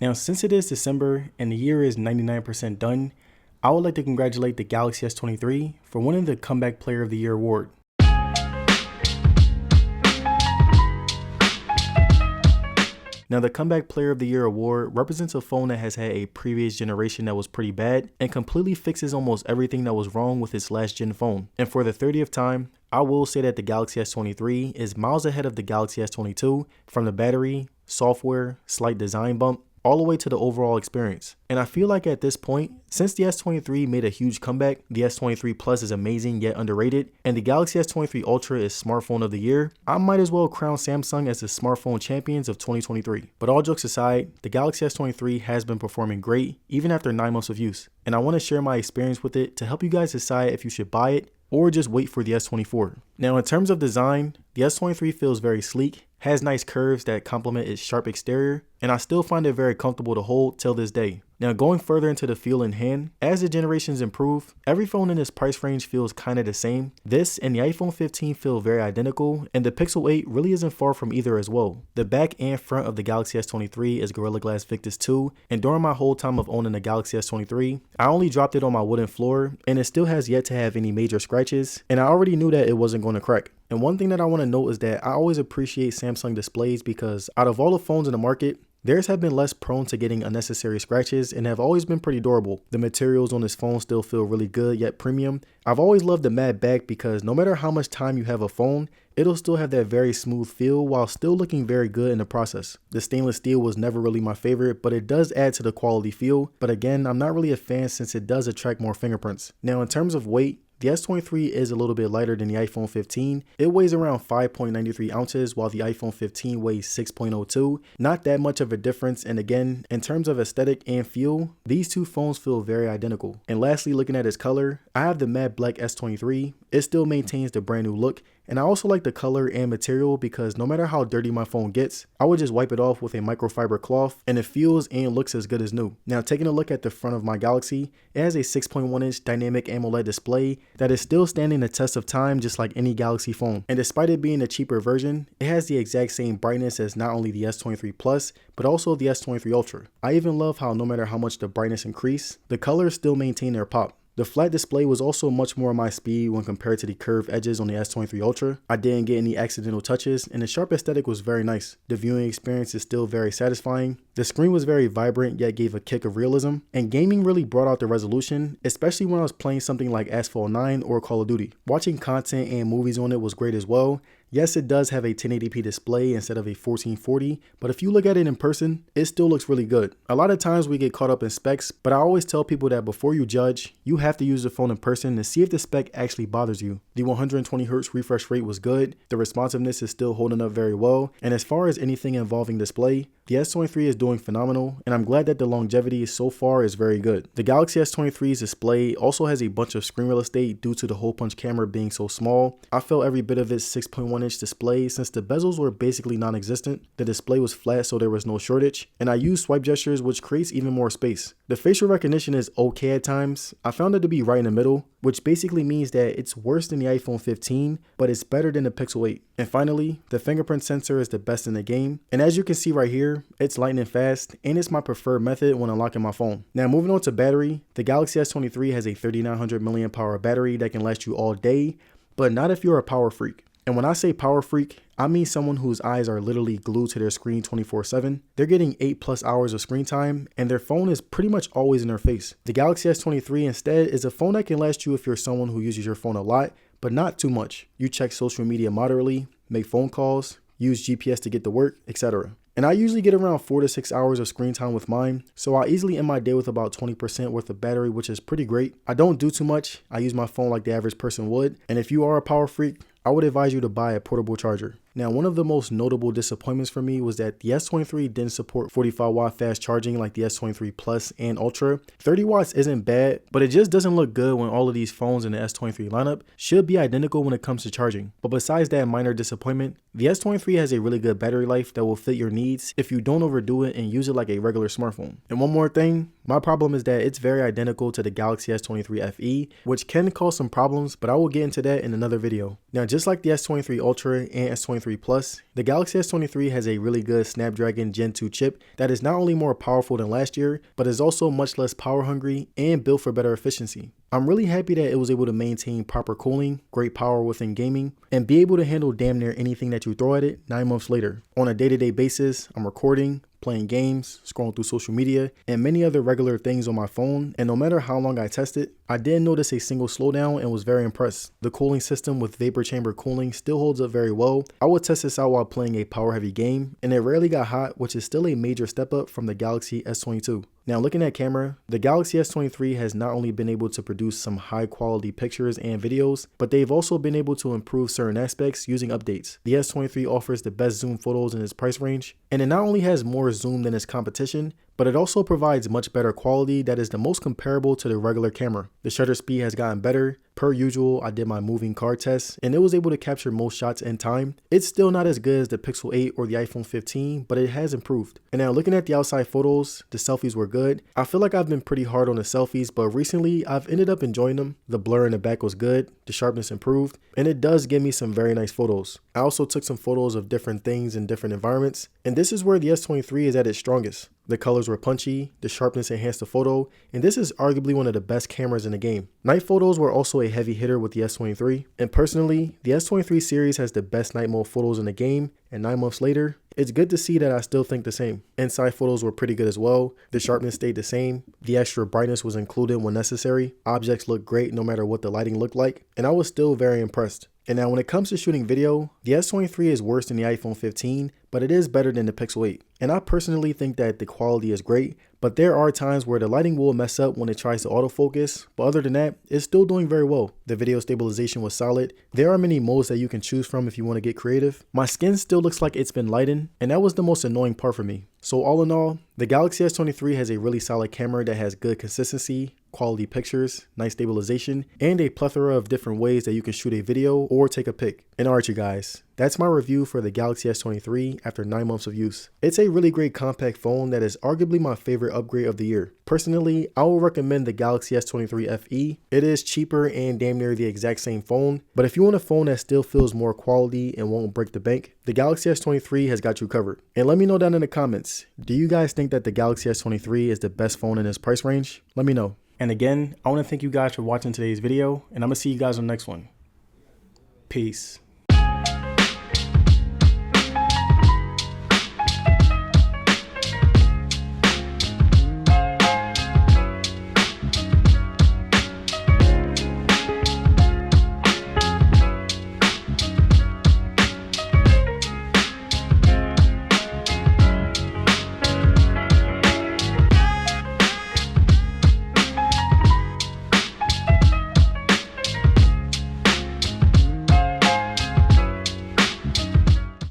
Now, since it is December and the year is 99% done, I would like to congratulate the Galaxy S23 for winning the Comeback Player of the Year award. Now, the Comeback Player of the Year award represents a phone that has had a previous generation that was pretty bad and completely fixes almost everything that was wrong with its last gen phone. And for the 30th time, I will say that the Galaxy S23 is miles ahead of the Galaxy S22 from the battery, software, slight design bump, all the way to the overall experience. And I feel like at this point, since the S23 made a huge comeback, the S23 Plus is amazing yet underrated, and the Galaxy S23 Ultra is smartphone of the year, I might as well crown Samsung as the smartphone champions of 2023. But all jokes aside, the Galaxy S23 has been performing great even after 9 months of use, and I want to share my experience with it to help you guys decide if you should buy it or just wait for the S24. Now, in terms of design, the S23 feels very sleek, has nice curves that complement its sharp exterior, and I still find it very comfortable to hold till this day. Now, going further into the feel in hand, as the generations improve, every phone in this price range feels kinda the same. This and the iPhone 15 feel very identical, and the Pixel 8 really isn't far from either as well. The back and front of the Galaxy S23 is Gorilla Glass Victus 2, and during my whole time of owning the Galaxy S23, I only dropped it on my wooden floor, and it still has yet to have any major scratches, and I already knew that it wasn't going to crack. And one thing that I want to note is that I always appreciate Samsung displays because out of all the phones in the market, theirs have been less prone to getting unnecessary scratches and have always been pretty durable. The materials on this phone still feel really good yet premium. I've always loved the matte back because no matter how much time you have a phone, it'll still have that very smooth feel while still looking very good in the process. The stainless steel was never really my favorite, but it does add to the quality feel. But again, I'm not really a fan since it does attract more fingerprints. Now, in terms of weight, the S23 is a little bit lighter than the iPhone 15. It weighs around 5.93 ounces while the iPhone 15 weighs 6.02. Not that much of a difference, and again, in terms of aesthetic and feel, these two phones feel very identical. And lastly, looking at its color, I have the matte black S23. It still maintains the brand new look, and I also like the color and material because no matter how dirty my phone gets, I would just wipe it off with a microfiber cloth and it feels and looks as good as new. Now, taking a look at the front of my Galaxy, it has a 6.1-inch dynamic AMOLED display that is still standing the test of time just like any Galaxy phone. And despite it being a cheaper version, it has the exact same brightness as not only the S23 Plus, but also the S23 Ultra. I even love how no matter how much the brightness increase, the colors still maintain their pop. The flat display was also much more my speed when compared to the curved edges on the S23 Ultra. I didn't get any accidental touches, and the sharp aesthetic was very nice. The viewing experience is still very satisfying. The screen was very vibrant yet gave a kick of realism, and gaming really brought out the resolution, especially when I was playing something like Asphalt 9 or Call of Duty. Watching content and movies on it was great as well. Yes, it does have a 1080p display instead of a 1440, but if you look at it in person, it still looks really good. A lot of times we get caught up in specs, but I always tell people that before you judge, you have to use the phone in person to see if the spec actually bothers you. The 120Hz refresh rate was good, the responsiveness is still holding up very well, and as far as anything involving display, the S23 is doing phenomenal, and I'm glad that the longevity so far is very good. The Galaxy S23's display also has a bunch of screen real estate due to the hole punch camera being so small. I felt every bit of its 6.1-inch display since the bezels were basically non-existent. The display was flat so there was no shortage, and I used swipe gestures which creates even more space. The facial recognition is okay at times. I found it to be right in the middle, which basically means that it's worse than the iPhone 15, but it's better than the Pixel 8. And finally, the fingerprint sensor is the best in the game, and as you can see right here, it's lightning fast, and it's my preferred method when unlocking my phone. Now, moving on to battery, the Galaxy S23 has a 3900 mAh battery that can last you all day, but not if you're a power freak. And when I say power freak, I mean someone whose eyes are literally glued to their screen 24/7. They're getting 8+ hours of screen time, and their phone is pretty much always in their face. The Galaxy S23 instead is a phone that can last you if you're someone who uses your phone a lot, but not too much. You check social media moderately, make phone calls, use GPS to get to work, etc. And I usually get around 4 to 6 hours of screen time with mine, so I easily end my day with about 20% worth of battery, which is pretty great. I don't do too much. I use my phone like the average person would, and if you are a power freak, I would advise you to buy a portable charger. Now, one of the most notable disappointments for me was that the S23 didn't support 45 watt fast charging like the S23 Plus and Ultra. 30 watts isn't bad, but it just doesn't look good when all of these phones in the S23 lineup should be identical when it comes to charging. But besides that minor disappointment, the S23 has a really good battery life that will fit your needs if you don't overdo it and use it like a regular smartphone. And one more thing, my problem is that it's very identical to the Galaxy S23 FE, which can cause some problems, but I will get into that in another video. Now, just like the S23 Ultra and S23 S23 Plus, the Galaxy S23 has a really good Snapdragon Gen 2 chip that is not only more powerful than last year, but is also much less power hungry and built for better efficiency. I'm really happy that it was able to maintain proper cooling, great power within gaming, and be able to handle damn near anything that you throw at it 9 months later. On a day-to-day basis, I'm recording, playing games, scrolling through social media, and many other regular things on my phone, and no matter how long I test it, I didn't notice a single slowdown and was very impressed. The cooling system with vapor chamber cooling still holds up very well. I would test this out while playing a power heavy game, and it rarely got hot, which is still a major step up from the Galaxy S22. Now looking at camera, the Galaxy S23 has not only been able to produce some high quality pictures and videos, but they've also been able to improve certain aspects using updates. The S23 offers the best zoom photos in its price range, and it not only has more zoom than its competition, but it also provides much better quality that is the most comparable to the regular camera. The shutter speed has gotten better. Per usual, I did my moving card test and it was able to capture most shots in time. It's still not as good as the Pixel 8 or the iPhone 15, but it has improved. And now looking at the outside photos, the selfies were good. I feel like I've been pretty hard on the selfies, but recently I've ended up enjoying them. The blur in the back was good, the sharpness improved, and it does give me some very nice photos. I also took some photos of different things in different environments, and this is where the S23 is at its strongest. The colors were punchy, the sharpness enhanced the photo, and this is arguably one of the best cameras in the game. Night photos were also a heavy hitter with the S23, and personally, the S23 series has the best night mode photos in the game, and 9 months later, it's good to see that I still think the same. Inside photos were pretty good as well. The sharpness stayed the same. The extra brightness was included when necessary. Objects looked great no matter what the lighting looked like, and I was still very impressed. And now when it comes to shooting video, the S23 is worse than the iPhone 15, but it is better than the Pixel 8. And I personally think that the quality is great, but there are times where the lighting will mess up when it tries to autofocus, but other than that, it's still doing very well. The video stabilization was solid. There are many modes that you can choose from if you want to get creative. My skin still looks like it's been lightened, and that was the most annoying part for me. So all in all, the Galaxy S23 has a really solid camera that has good consistency, quality pictures, nice stabilization, and a plethora of different ways that you can shoot a video or take a pic. And alright you guys, that's my review for the Galaxy S23 after 9 months of use. It's a really great compact phone that is arguably my favorite upgrade of the year. Personally, I will recommend the Galaxy S23 FE. It is cheaper and damn near the exact same phone, but if you want a phone that still feels more quality and won't break the bank, the Galaxy S23 has got you covered. And let me know down in the comments, do you guys think that the Galaxy S23 is the best phone in this price range? Let me know. And again, I want to thank you guys for watching today's video, and I'm going to see you guys on the next one. Peace.